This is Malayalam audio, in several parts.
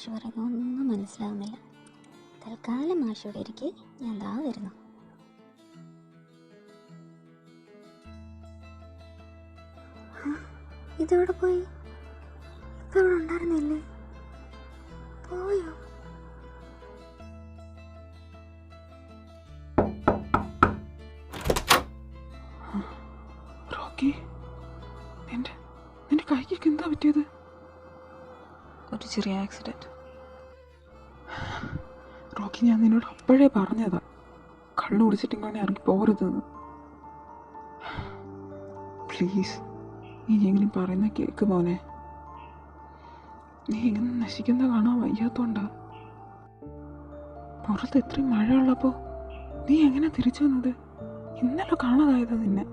മാഷ് പറയുന്നത് ഒന്നും മനസ്സിലാവുന്നില്ല. തൽക്കാലം മാഷോടെ ഇരിക്കെ ഞാൻ ദാ വരുന്നു. ഇതോടെ പോയി? ഇപ്പം ഇവിടെ ഉണ്ടായിരുന്നില്ലേ? പോയോ? റോക്കി, നിന്റെ കൈക്ക് എന്താ പറ്റിയത്? ഒരു ചെറിയ ആക്സിഡൻറ്റ്. റോക്കി, ഞാൻ നിന്നോട് അപ്പോഴേ പറഞ്ഞതാ കള്ളു കുടിച്ചിട്ടിങ്ങനെ ഇറങ്ങി പോകരുതെന്ന്. പ്ലീസ്, ഇനിയെങ്കിലും പറയുന്ന കേക്ക് മോനെ. നീ ഇങ്ങനെ നശിക്കുന്ന കാണാൻ വയ്യാത്തോണ്ടാ. പുറത്ത് എത്രയും മഴയുള്ളപ്പോൾ നീ എങ്ങനെ തിരിച്ചു വന്നത്? ഇന്നലെ കാണാതായതാ നിന്നെ.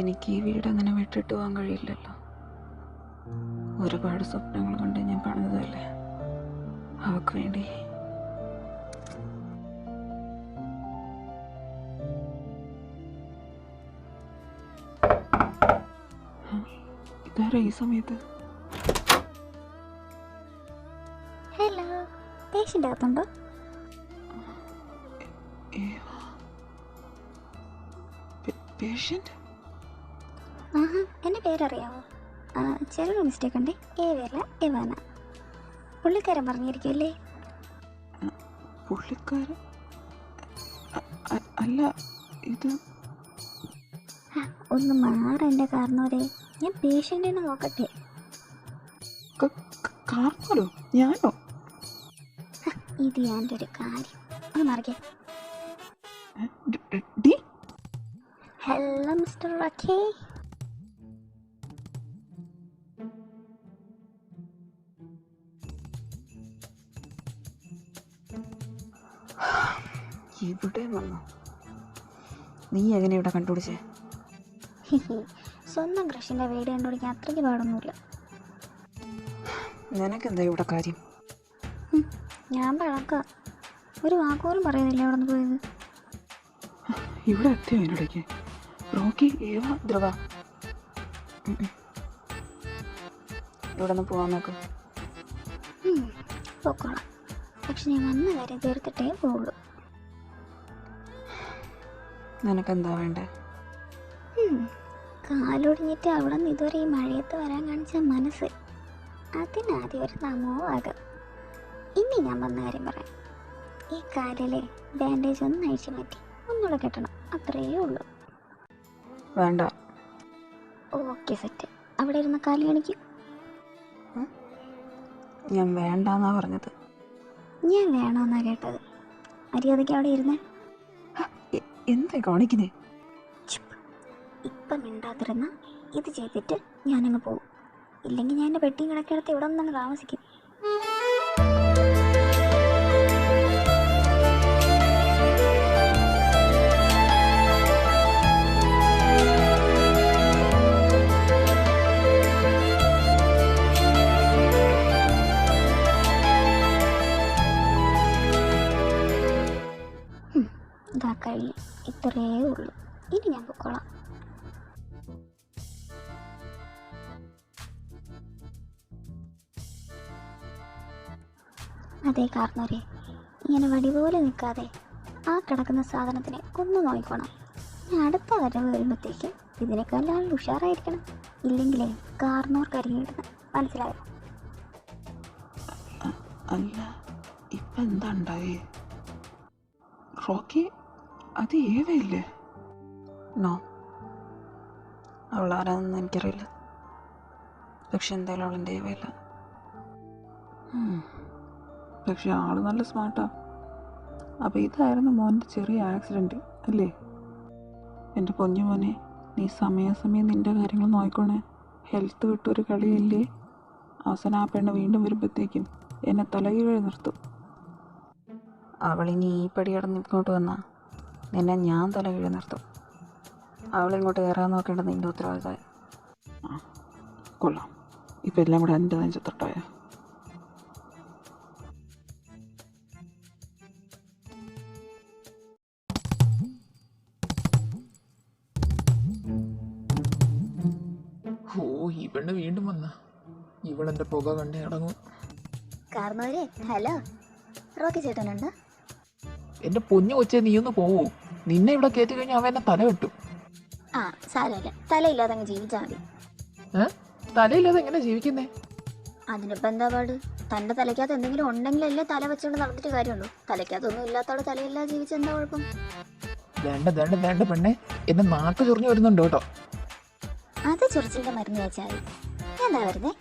എനിക്ക് ഈ വീട് അങ്ങനെ വിട്ടിട്ട് പോകാൻ കഴിയില്ലല്ലോ. ഒരുപാട് സ്വപ്നങ്ങൾ കൊണ്ട് ഞാൻ പണിതല്ലേ അവക്ക് വേണ്ടി. ഇതാരാ ഈ സമയത്ത്? ഹലോ, പേഷ്യൻ്റ് അകത്തുണ്ടോ? പേഷ്യൻ്റ്? ആഹാ, എൻ്റെ പേരറിയാമോ? ചെറിയൊരു മിസ്റ്റേക്ക് ഉണ്ട്. ഏവല്ല ഇവാന. പുള്ളിക്കാരൻ പറഞ്ഞിരിക്കുമല്ലേ? പുള്ളിക്കാരൻ അല്ല, ഇത് ഒന്ന് മാറെൻ്റെ കാരണവരെ. ഞാൻ പേഷ്യൻറ്റിനെ നോക്കട്ടെ. കാർന്നോലോ? ഞാനോ? ഇത് എൻ്റെ ഒരു കാര്യം. ഒന്ന് മാറിക്കേ. Hello mister Rocky. ഇവിടെ വന്നു. നീ എങ്ങനെ ഇവിടെ കണ്ടുപിടിച്ചേ? സ്വന്തം കൃഷിൻ്റെ വീട് കണ്ടുപിടിക്കാൻ അത്രയ്ക്ക് പാടൊന്നുമില്ല. നിനക്കെന്താ ഇവിടെ കാര്യം? ഞാൻ പഴക്കാം. ഒരു വാക്കുപോലും പറയുന്നില്ല അവിടെ നിന്ന് പോയത്. ഇവിടെ എത്തിയോ അതിനിടയ്ക്ക്? റോക്കി, ഏവ, ധ്രുവ, ഇവിടെ നിന്ന് പോകാൻ നോക്ക്. പോക്കോളാം. പക്ഷെ ഞാൻ വന്ന കാര്യം തീർത്തിട്ടേ പോവുള്ളൂ. നിനക്കെന്താ വേണ്ടേ? കാലൊടിഞ്ഞിട്ട് അവിടെ നിന്ന് ഇതുവരെ ഈ മഴയത്ത് വരാൻ കാണിച്ച മനസ്സ്, അതിനാദ്യം ഒരു നമോവാകം. ഇനി ഞാൻ വന്ന കാര്യം പറയാം. ഈ കാലിലെ ബാൻഡേജ് ഒന്ന് അഴിച്ചു മാറ്റി ഒന്നുകൂടെ കെട്ടണം, അത്രയേ ഉള്ളൂ. വേണ്ട. Okay, set. അവിടെ ഇരുന്ന കാലി കാണിക്കും. ഞാൻ വേണ്ടെന്നാ പറഞ്ഞത്. ഞാൻ വേണമെന്നാ കേട്ടത്. മര്യാദയ്ക്ക് അവിടെ ഇരുന്നേ. എന്താ കാണിക്കുന്നേ? ഇപ്പം മിണ്ടാതിരുന്ന ഇത് ചെയ്തിട്ട് ഞാനങ്ങ് പോകും. ഇല്ലെങ്കിൽ ഞാൻ എൻ്റെ പെട്ടിയും കിടക്കെടുത്ത് ഇവിടെ ഒന്നങ്ങ് താമസിക്കും. ഇതാ കഴിഞ്ഞു. ഇത്രയേ ഉള്ളൂ. ഇനി ഞാൻ പൊക്കോളാം. അതേ കാരണവരെ, ഇങ്ങനെ വടി പോലെ നിൽക്കാതെ ആ കിടക്കുന്ന സാധനത്തിനെ ഒന്ന് നോക്കിക്കോണം. ഞാൻ അടുത്ത വരവ് വരുമ്പോഴത്തേക്ക് ഇതിനേക്കാൾ ഉഷാറായിരിക്കണം. ഇല്ലെങ്കിലേ കാർന്നോർ കരിഞ്ഞിടുന്നു. മനസ്സിലായോ? അല്ല, ഇപ്പം എന്താ ഉണ്ടായേ? റോക്കി, അത് ഏവയില്ലേ? നോ, അവൾ ആരാണെന്ന് എനിക്കറിയില്ല. പക്ഷെ എന്തായാലും അവളെൻ്റെ ഏവയില്ല. പക്ഷെ ആള് നല്ല സ്മാർട്ടാ. അപ്പം ഇതായിരുന്നു മോൻ്റെ ചെറിയ ആക്സിഡൻറ്റ് അല്ലേ? എൻ്റെ പൊന്നു മോനെ, നീ സമയാസമയം നിൻ്റെ കാര്യങ്ങൾ നോക്കിക്കോണേ. ഹെൽത്ത് വിട്ടൊരു കളിയല്ലേ. അവസാനം ആ പെണ്ണ് വീണ്ടും വരുമ്പോഴത്തേക്കും എന്നെ തലകീഴ് നിർത്തും. അവളിനി ഈ പടി കടന്ന് ഇങ്ങോട്ട് വന്നാൽ നിന്നെ ഞാൻ തലകീഴ് നിർത്തും. അവളിങ്ങോട്ട് കയറാൻ നോക്കേണ്ടത് നിൻ്റെ ഉത്തരവാദിത്തമായി. കൊള്ളാം. ഇപ്പം എല്ലാം കൂടെ എൻ്റെ നെഞ്ചത്തൊട്ടായ. ഓ, ഈ പെണ്ണ് വീണ്ടും വന്ന. ഇവളെൻ്റെ പുക കണ്ടേ അടങ്ങും. കാരണവരെ ഹലോ, റോക്കി ചേട്ടനുണ്ട്? എൻ്റെ പൊന്നു കൊച്ചേ, നീ ഒന്ന് പോവൂ. നിന്നെ ഇവിടെ കയറ്റി കഴിഞ്ഞാൽ അവൻ എന്നെ തല വെട്ടും. ആ സാരമില്ല, തലയില്ലാതെ അങ്ങ് ജീവിച്ചാൽ മതി. തലയില്ലാതെ എങ്ങനെ ജീവിക്കുന്നേ? അതിനിപ്പോൾ എന്താ പാട്? തൻ്റെ തലയ്ക്കകത്ത് എന്തെങ്കിലും ഉണ്ടെങ്കിലല്ലേ തല വെച്ചുകൊണ്ട് നടന്നിട്ട് കാര്യമുള്ളൂ. തലയ്ക്കകത്തൊന്നും ഇല്ലാത്തവിടെ തലയില്ലാതെ ജീവിച്ച എന്താ കുഴപ്പം? വേണ്ട പെണ്ണെ, എന്നെ നാക്ക് ചൊറിഞ്ഞു വരുന്നുണ്ട് കേട്ടോ. അത് ചൊറിച്ചിലിൻ്റെ മരുന്ന് വെച്ചാൽ മതി. എന്താ വരുന്നേ?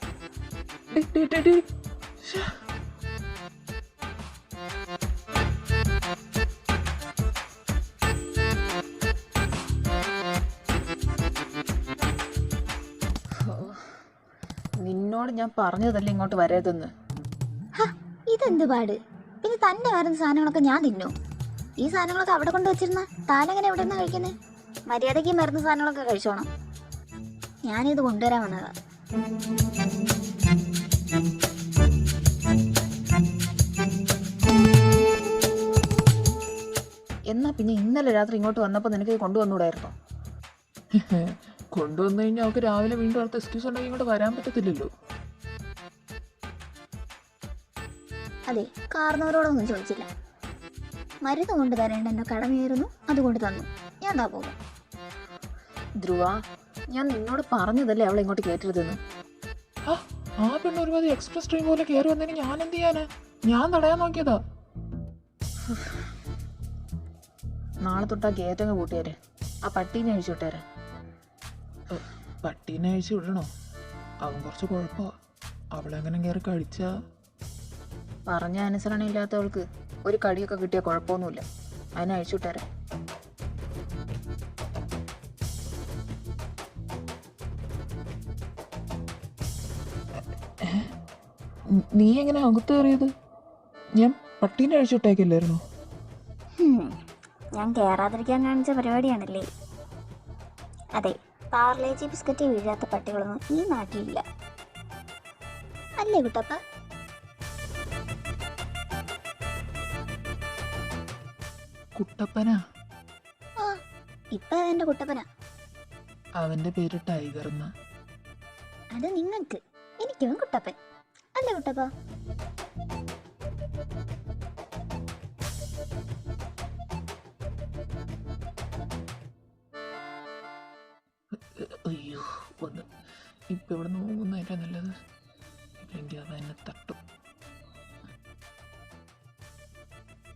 നിന്നോട് ഞാൻ പറഞ്ഞതല്ലേ ഇങ്ങോട്ട് വരരുതെന്ന്. ഇതെന്ത് പാട്? പിന്നെ തന്നെ വരുന്ന സാധനങ്ങളൊക്കെ ഞാൻ തിന്നോ? ഈ സാധനങ്ങളൊക്കെ അവിടെ കൊണ്ട് വെച്ചിരുന്ന താനെങ്ങനെ എവിടെ നിന്ന് കഴിക്കുന്നത്? മര്യാദയ്ക്ക് മരുന്ന് സാധനങ്ങളൊക്കെ കഴിച്ചോണം. ഞാനിത് കൊണ്ടുവരാൻ വന്നതാ. എന്നാ പിന്നെ ഇന്നലെ രാത്രി ഇങ്ങോട്ട് വന്നപ്പോൾ നിനക്ക് ഇത് കൊണ്ടുവന്നൂടായിരുന്നോ? കൊണ്ടുവന്നു കഴിഞ്ഞാൽ അവർക്ക് രാവിലെ വീണ്ടും അടുത്ത എക്സ്ക്യൂസ് ഉണ്ടെങ്കിൽ ഇങ്ങോട്ട് വരാൻ പറ്റത്തില്ലല്ലോ. അതെ, കാരണവരോടൊന്നും ചോദിച്ചില്ല. മരുന്ന് കൊണ്ട് തരേണ്ട എന്നെ കടമയായിരുന്നു, അതുകൊണ്ട് തന്നു. ഞാൻ എന്താ പോകും? ധ്രുവ, ഞാൻ നിന്നോട് പറഞ്ഞതല്ലേ അവളെ ഇങ്ങോട്ട് കയറ്റരുതെന്ന്. ആ പെണ്ണ് ഒരുപാട് എക്സ്പ്രസ് ട്രെയിൻ പോലെ കയറി വന്നതിന് ഞാൻ എന്ത് ചെയ്യാനാ? ഞാൻ തടയാൻ നോക്കിയതാ. നാളെ തൊട്ടാ ഗേറ്റങ്ങ് കൂട്ടിയാരെ, ആ പട്ടീനെ അഴിച്ചു വിട്ടേരെ. പട്ടീനെ അഴിച്ചു വിടണോ? അവൻ കുറച്ച് കുഴപ്പമാ. അവളെങ്ങനെ കയറി കഴിച്ചാ? പറഞ്ഞ അനുസരണ ഇല്ലാത്തവൾക്ക് ഒരു കടിയൊക്കെ കിട്ടിയ കുഴപ്പമൊന്നുമില്ല. അതിനെ അഴിച്ചു വിട്ടേരെ. നീ എങ്ങനെ അകത്ത് കയറിയത്? ഞാൻ പട്ടീനെ അഴിച്ചിട്ടേക്കില്ലായിരുന്നു. ഞാൻ കയറാതിരിക്കാൻ കാണിച്ച പരിപാടിയാണല്ലേ? അതെ, പാർലേജി ബിസ്ക്കറ്റ് വീഴാത്ത പട്ടികളൊന്നും ഈ നാട്ടിലില്ല, അല്ലേ കുട്ടപ്പ? കുട്ടപ്പനാ? ആ, ഇപ്പൊ എന്റെ കുട്ടപ്പനാ. അവന്റെ പേര് ടൈഗർ എന്നാ. അത് നിങ്ങൾക്ക്, എനിക്കും കുട്ടപ്പൻ അല്ലേ കുട്ടപ്പ? അയ്യോ, വന്ന് ഇപ്പം ഇവിടെ നോക്കുന്നതല്ലേ നല്ലത്, ഇല്ലെങ്കിൽ അത് എന്നെ തട്ടും.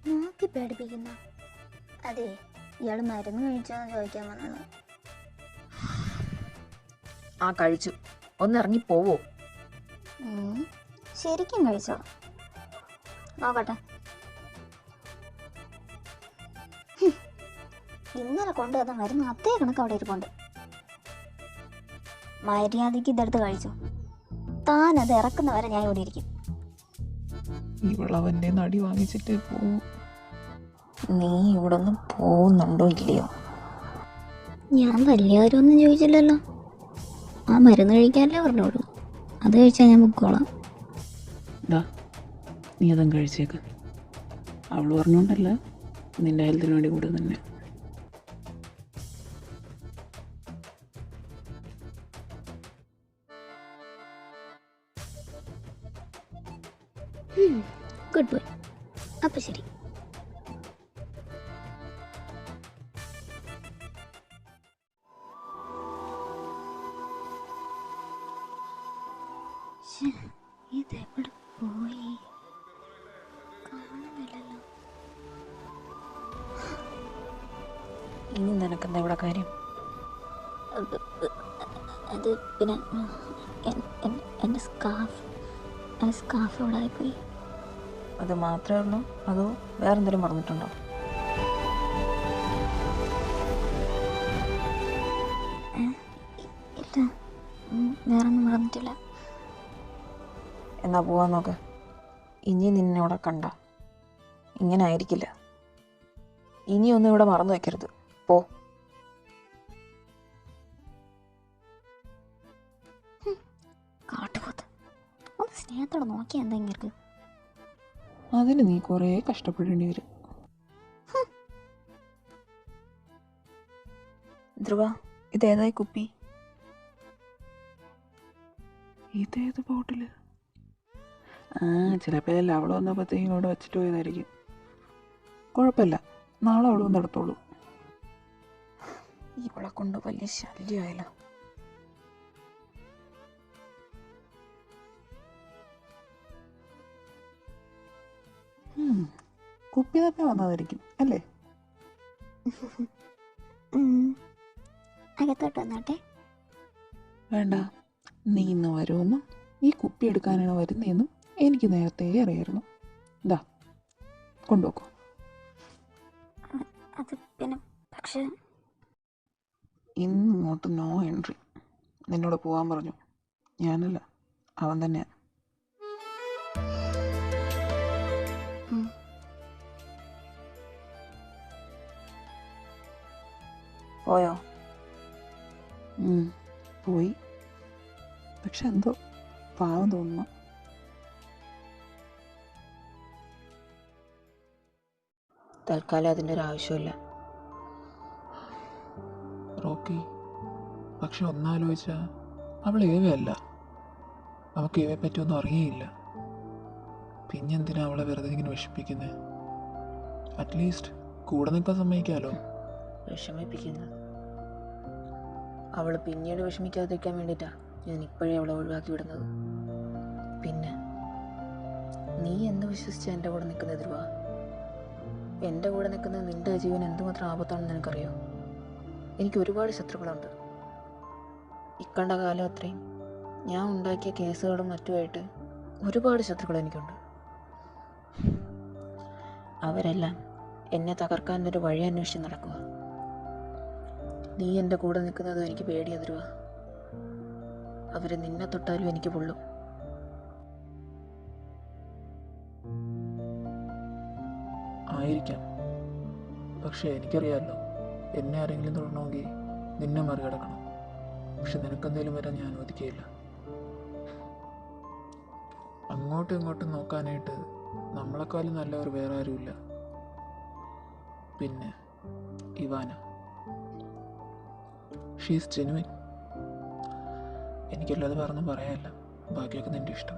നോക്കി പേടിപ്പിക്കുന്ന. അതെ, ഇയാൾ മരുന്ന് കഴിച്ചോന്ന് ചോദിക്കാൻ വന്നത്. ആ കഴിച്ചു, ഒന്ന് ഇറങ്ങി പോവോ? ശരിക്കും കഴിച്ചോ? നോക്കട്ടെ. ഇന്നലെ കൊണ്ടുവന്ന മരുന്ന് അതേ കണക്ക് അവിടെ ഇരിപ്പുണ്ട്. മര്യാദയ്ക്ക് ഇതെടുത്ത് കഴിച്ചോ. താൻ അത് ഇറക്കുന്നവരെ ഞാൻ ഇവിടെ ഇരിക്കും. ഇവളവൻ്റെ നടി വാങ്ങിച്ചിട്ടേ പോവും. നീ ഇവിടെ നിന്ന് പോകുന്നുണ്ടോ ഇല്ലയോ? ഞാൻ വലിയവരൊന്നും ചോദിച്ചില്ലല്ലോ. ആ മരുന്ന് കഴിക്കാനല്ലേ പറഞ്ഞോളൂ, അത് കഴിച്ചാൽ ഞാൻ പൊക്കോളാം. നീ അതും കഴിച്ചേക്ക്. അവൾ പറഞ്ഞോണ്ടല്ല, നിന്റെ ഹെൽത്തിന് വേണ്ടി കൂടെ തന്നെ. Good boy. അപ്പം ശരി. ഇതെവിടെ പോയി? കാണുന്നില്ലല്ലോ. ഇനി നിനക്കെന്താ ഇവിടെ കാര്യം? അത് പിന്നെ എൻ്റെ സ്കാർഫ് ഇവിടെ ആയിപ്പോയി. അത് മാത്രമേ ഉള്ളൂ, അതോ വേറെന്തെങ്കിലും പറഞ്ഞിട്ടുണ്ടോ? ഇല്ല, വേറൊന്നും പറഞ്ഞിട്ടില്ല. എന്നാ പോവാൻ നോക്ക്. ഇനി നിന്നെ ഇവിടെ കണ്ട ഇങ്ങനെ ആയിരിക്കില്ല. ഇനിയൊന്നും ഇവിടെ മറന്നു വയ്ക്കരുത്. പോ. കാട്ടുപോത്ത് ഒന്ന് സ്നേഹത്തോടെ നോക്കിയാൽ എന്താ ഇങ്ങനെ? അതിന് നീ കുറേ കഷ്ടപ്പെടേണ്ടി വരും. ധ്രുവ, ഇതേതായി കുപ്പി? ഇതേത് ബോട്ടിൽ? ആ, ചിലപ്പോൾ അവൾ വന്നപ്പോഴത്തേക്കും ഇവിടെ വെച്ചിട്ട് പോയതായിരിക്കും. കുഴപ്പമില്ല, നാളെ അവൾ വന്ന് എടുത്തോളൂ. ഇവളെ കൊണ്ട് വലിയ ശല്യമായല്ലോ. കുപ്പി തപ്പി വന്നതായിരിക്കും അല്ലേ? അകത്തോട്ട് വന്നോട്ടെ. വേണ്ട, നീ ഇന്ന് വരുമെന്നും ഈ കുപ്പി എടുക്കാനാണ് വരുന്നതെന്നും എനിക്ക് നേരത്തെ അറിയായിരുന്നു. ഇതാ കൊണ്ടുപോക്കോ. അത് പിന്നെ പക്ഷേ ഇന്ന് ഇങ്ങോട്ട് നോ എൻട്രി. നിന്നോട് പോകാൻ പറഞ്ഞു. ഞാനല്ല, അവൻ തന്നെയാണ്. പോയോ? പോയി. പക്ഷെ എന്തോ പാവം തോന്നുന്നു. തൽക്കാലം അതിൻ്റെ ഒരു ആവശ്യമില്ല. റോക്കി, പക്ഷെ ഒന്നാലോചിച്ചാൽ അവൾ ഏവയല്ല. അവൾക്ക് ഏവയെ പറ്റിയൊന്നും അറിയേയില്ല. പിന്നെന്തിനാ അവളെ വെറുതെ ഇങ്ങനെ വിഷമിപ്പിക്കുന്നത്? അറ്റ്ലീസ്റ്റ് കൂടെ നിൽക്കാൻ സമ്മതിക്കാമല്ലോ. വിഷമിപ്പിക്കുന്നത് അവൾ പിന്നീട് വിഷമിക്കാതിരിക്കാൻ വേണ്ടിയിട്ടാണ് ഞാൻ ഇപ്പോഴേ അവളെ ഒഴിവാക്കി വിടുന്നത്. പിന്നെ നീ എന്ത് വിശ്വസിച്ചാ എൻ്റെ കൂടെ നിൽക്കുന്ന ധ്രുവ? എൻ്റെ കൂടെ നിൽക്കുന്ന നിൻ്റെ ജീവൻ എന്തുമാത്രം ആപത്താണെന്ന് നിനക്കറിയോ? എനിക്ക് ഒരുപാട് ശത്രുക്കളുണ്ട്. ഇക്കണ്ട കാലം അത്രയും ഞാൻ ഉണ്ടാക്കിയ കേസുകളും മറ്റുമായിട്ട് ഒരുപാട് ശത്രുക്കൾ എനിക്കുണ്ട്. അവരെല്ലാം എന്നെ തകർക്കാനൊരു വഴി അന്വേഷിച്ച് നടക്കുക. നീ എൻ്റെ കൂടെ നിൽക്കുന്നത് എനിക്ക് പേടിയാ ധ്രുവ. അവർ നിന്നെ തൊട്ടാലും എനിക്ക് പൊള്ളും. ആയിരിക്കാം, പക്ഷെ എനിക്കറിയാമല്ലോ, എന്നെ ആരെങ്കിലും തൊടണമെങ്കിൽ നിന്നെ മറികടക്കണം. പക്ഷെ നിനക്കെന്തെങ്കിലും വരാൻ ഞാൻ അനുവദിക്കുകയില്ല. അങ്ങോട്ടും ഇങ്ങോട്ടും നോക്കാനായിട്ട് നമ്മളെക്കാളും നല്ലവർ വേറെ ആരുമില്ല. പിന്നെ ഇവാന, ഷീസ് ജെനുവിൻ. എനിക്കല്ലാതെ പറഞ്ഞ് പറയാനല്ല, ബാക്കിയൊക്കെ നിൻ്റെ ഇഷ്ടം.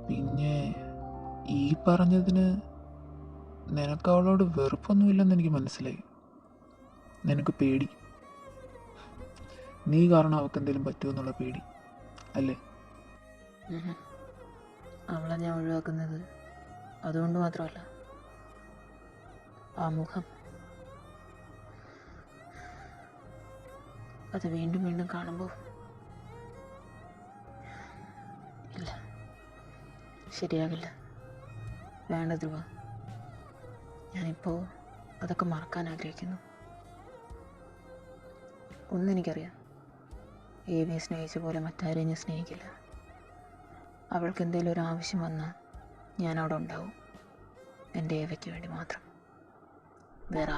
പിന്നെ ഈ പറഞ്ഞതിന് നിനക്ക് അവളോട് വെറുപ്പൊന്നുമില്ലെന്ന് എനിക്ക് മനസ്സിലായി. നിനക്ക് പേടി, നീ കാരണം അവൾക്ക് എന്തെങ്കിലും പറ്റുമെന്നുള്ള പേടി അല്ലേ? അവളെ ഞാൻ ഒഴിവാക്കുന്നത് അതുകൊണ്ട് മാത്രമല്ല. ആ മുഖം, അത് വീണ്ടും വീണ്ടും കാണുമ്പോൾ ഇല്ല, ശരിയാകില്ല. വേണ്ട ധ്രുവ, ഞാനിപ്പോൾ അതൊക്കെ മറക്കാൻ ആഗ്രഹിക്കുന്നു. ഒന്നെനിക്കറിയാം, ഏവിയെ സ്നേഹിച്ച പോലെ മറ്റാരെയും ഞാൻ സ്നേഹിക്കില്ല. അവൾക്ക് എന്തെങ്കിലും ഒരു ആവശ്യം വന്നാൽ ഞാൻ അവിടെ ഉണ്ടാവും. എൻ്റെ ഏവയ്ക്ക് വേണ്ടി മാത്രം. വേറെ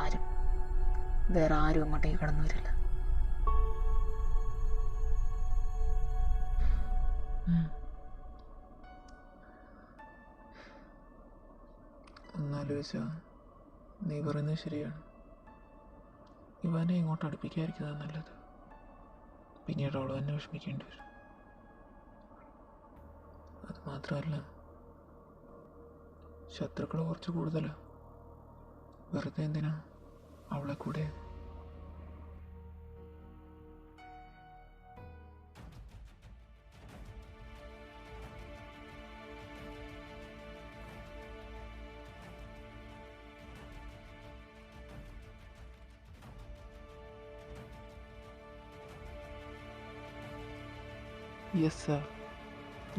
ആരും അങ്ങോട്ടേക്ക് കടന്നു വരില്ല. ഒന്നാലോചിച്ചാൽ നീ പറയുന്നത് ശരിയാണ്. ഇവനെ ഇങ്ങോട്ട് അടുപ്പിക്കാതിരിക്കുന്നതാണ് നല്ലത്. പിന്നീട് അവൾ തന്നെ വിഷമിക്കേണ്ടി വരും. അത് മാത്രമല്ല, ശത്രുക്കൾ കുറച്ച് കൂടുതലാണ്. വെറുതെ എന്തിനാ അവളെ കൂടെ? യെസ് സർ,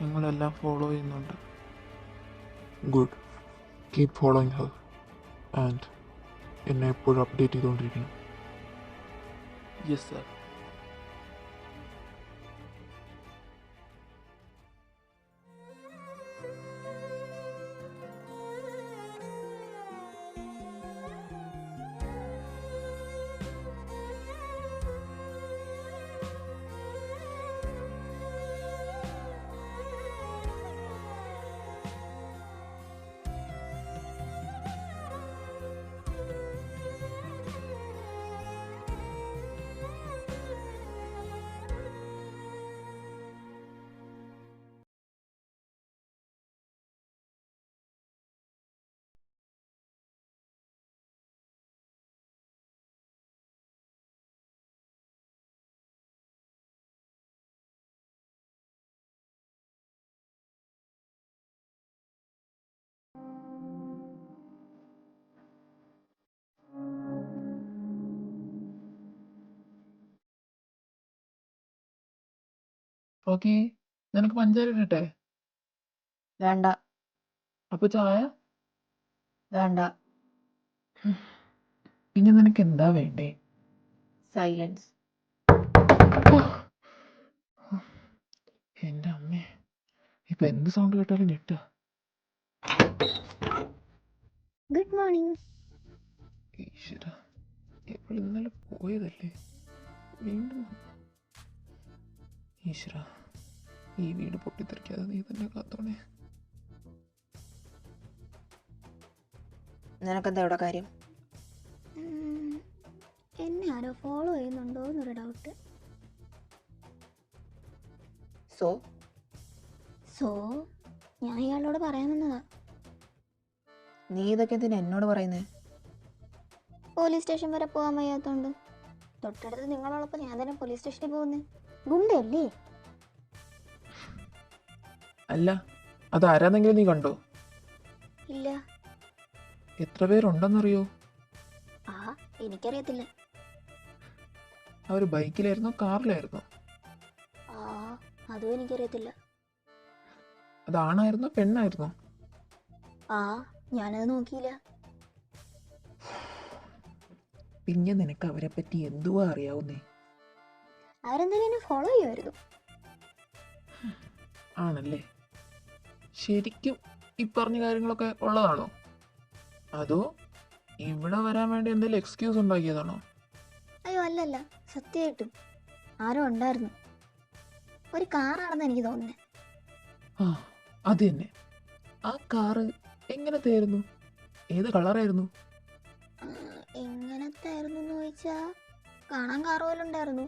ഞങ്ങളെല്ലാം ഫോളോ ചെയ്യുന്നുണ്ട്. Good, keep following her and എന്നെ എപ്പോഴും അപ്ഡേറ്റ് ചെയ്തുകൊണ്ടിരിക്കണം. Yes sir. ഓക്കെ, നിനക്ക് പഞ്ചാര ഇടട്ടെ? വേണ്ട. അപ്പൊ ചായ? വേണ്ട. പിന്നെ നിനക്ക് എന്താ വേണ്ടേ? സൈലൻസ്. എൻ്റെ അമ്മേ, ഇപ്പൊ എന്ത് സൗണ്ട് കേട്ടാലും ഞെട്ടുക. Good morning. ഈശ്വര, ഇപ്പോൾ ഇന്നലെ പോയതല്ലേ, വീണ്ടും. ഈശ്വര, ഈ വീട് പൊട്ടിത്തെറിക്കാതെ നീ തന്നെ കാത്തോണേ. നിനക്കെന്താ ഇവിടെ കാര്യം? എന്നെ ആരോ ഫോളോ ചെയ്യുന്നുണ്ടോ എന്നൊരു ഡൗട്ട്. സോ ഞാൻ ഇയാളോട് പറയാൻ വന്നതാ. നീ ഇതൊക്കെ എന്തിനാ എന്നോട് പറയുന്നേ? പോലീസ് സ്റ്റേഷൻ വരെ പോകാൻ വയ്യാത്തോണ്ട്. തൊട്ടടുത്ത് നിങ്ങളുള്ളപ്പോൾ ഞാൻ തന്നെ പോലീസ് സ്റ്റേഷനിൽ പോകുന്നേ. ഗുണ്ടയല്ലേ? അല്ല, അത് ആരാന്നെങ്കിലും നീ കണ്ടോ? ഇല്ല. എത്ര പേരുണ്ടെന്നറിയോ? എനിക്കറിയത്തില്ല. അവർ ബൈക്കിലായിരുന്നോ കാറിലായിരുന്നോ? അതും എനിക്കറിയത്തില്ല. അത് ആണായിരുന്നോ പെണ്ണായിരുന്നോ? ഞാനത് നോക്കിയില്ല. പിന്നെ നിനക്ക് അവരെ പറ്റി എന്തുവാ അറിയാവുന്നേ? അവരെന്തായാലും എന്നെ ഫോളോ ചെയ്യുമായിരുന്നു. ആണല്ലേ? ശരിക്കും ഈ പറഞ്ഞ കാര്യങ്ങളൊക്കെ ഉള്ളതാണോ? അതോ ഇവിടെ വരാൻ വേണ്ടി എന്തെങ്കിലും എക്സ്ക്യൂസ് ഉണ്ടാക്കിയതാണോ? അയ്യോ അല്ലല്ല, സത്യമായിട്ടും ആരോ ഉണ്ടായിരുന്നു. ഒരു കാറാണെന്ന് എനിക്ക് തോന്നുന്നത്. അത് തന്നെ. ആ കാറ് എങ്ങനത്തെ ആയിരുന്നു? ഏത് കളറായിരുന്നു? എങ്ങനത്തെ ആയിരുന്നു എന്ന് ചോദിച്ചാ കാണാൻ കാറ് പോലെ ഉണ്ടായിരുന്നു.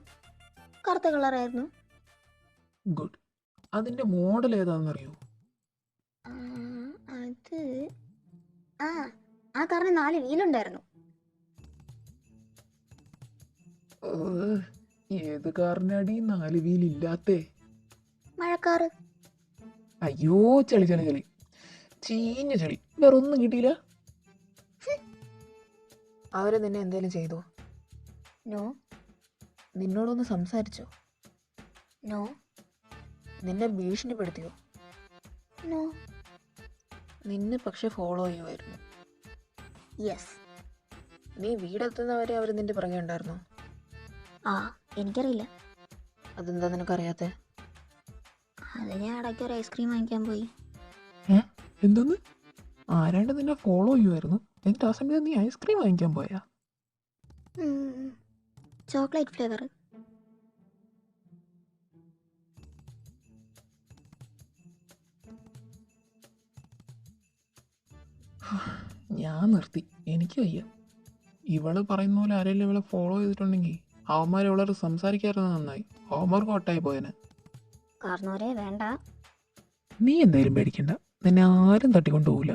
കറുത്ത കളറായിരുന്നു. ഗുഡ്. അതിന്റെ മോഡൽ ഏതാണെന്നറിയോ? അത് ആ കാറിന് 4 വീലുണ്ടായിരുന്നു. ഏത് കാറിനടി 4 വീലില്ലാത്തേ? മഴക്കാറ്. അയ്യോ, ചളി ചളി ചളി, ചീഞ്ഞ ചളി, വേറെ ഒന്നും കിട്ടിയില്ല. അവര് നിന്നെ എന്തേലും ചെയ്തോ? നോ. നിന്നോടൊന്ന് സംസാരിച്ചോ? നോ. നിന്നെ ഭീഷണിപ്പെടുത്തിയോ? നോ. നിന്നെ പക്ഷെ ഫോളോ ചെയ്യുമായിരുന്നു. യെസ്. നീ വീടെത്തുന്നവരെ അവർ നിന്റെ പുറകെ ഉണ്ടായിരുന്നോ? എനിക്കറിയില്ല. അതെന്താ നിനക്കറിയാത്തെ? അത് ഞാൻ ഇടയ്ക്ക് ഒരു ഐസ്ക്രീം വാങ്ങിക്കാൻ പോയി. എന്തോന്ന്? ആരാണ്ട് നിന്നെ ഫോളോ ചെയ്യുമായിരുന്നു, എന്നിട്ട് ആ സമയത്ത് നീ ഐസ്ക്രീം വാങ്ങിക്കാൻ പോയാ? Chocolate flavour. ഞാൻ നിർത്തി, എനിക്ക് വയ്യ. ഇവള് പറയുന്ന പോലെ ആരെങ്കിലും ഇവളെ ഫോളോ ചെയ്തിട്ടുണ്ടെങ്കിൽ അവന്മാർ ഇവളോട് സംസാരിക്കാറുണ്ട്. നന്നായി, അവന്മാർക്ക് ഒട്ടായി പോയനെ. കാരണവരെ വേണ്ട. നീ എന്തായാലും പേടിക്കണ്ട, നിന്നെ ആരും തട്ടിക്കൊണ്ടുപോകില്ല.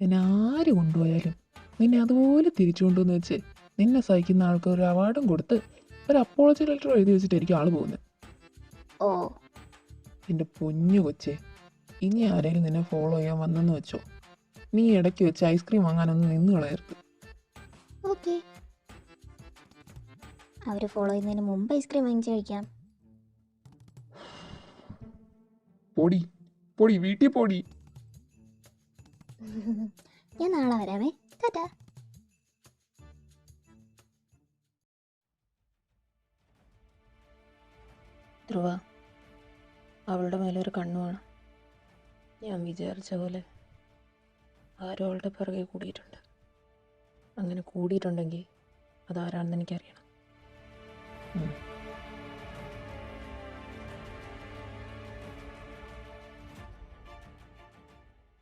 നിന്നെ ആര് കൊണ്ടുപോയാലും നിന്നെ അതുപോലെ തിരിച്ചു കൊണ്ടുവന്ന് വെച്ച് നിന്നെ സഹിക്കുന്ന ആൾക്ക് ഒരു അവാർഡും കൊടുത്ത് ഒരു അപ്പോളജി ലെറ്റർ എഴുതി വെച്ചിട്ടായിരിക്കും ആള് പോകുന്നത്. എൻ്റെ പൊന്നു കൊച്ചേ, ഇനി ആരെങ്കിലും നിന്നെ ഫോളോ ചെയ്യാൻ വന്നെന്ന് വെച്ചോ, നീ ഇടയ്ക്ക് വെച്ച് ഐസ്ക്രീം വാങ്ങാനൊന്നും നിന്ന് കളയരുത്. ഓക്കെ. അവർ ഫോളോ ചെയ്യുന്നതിന് മുമ്പ് ഐസ്ക്രീം വാങ്ങിച്ച് കഴിക്കാം. പൊടി പൊടി, വീട്ടിൽ പൊടി. ഞാൻ നാളെ വരാമേ. ടാറ്റാ. ധ്രുവ, അവളുടെ മേലൊരു കണ്ണു വേണം. ഞാൻ വിചാരിച്ച പോലെ ആരോ അവളുടെ പുറകെ കൂടിയിട്ടുണ്ട്. അങ്ങനെ കൂടിയിട്ടുണ്ടെങ്കിൽ അതാരാണെന്ന് എനിക്കറിയണം.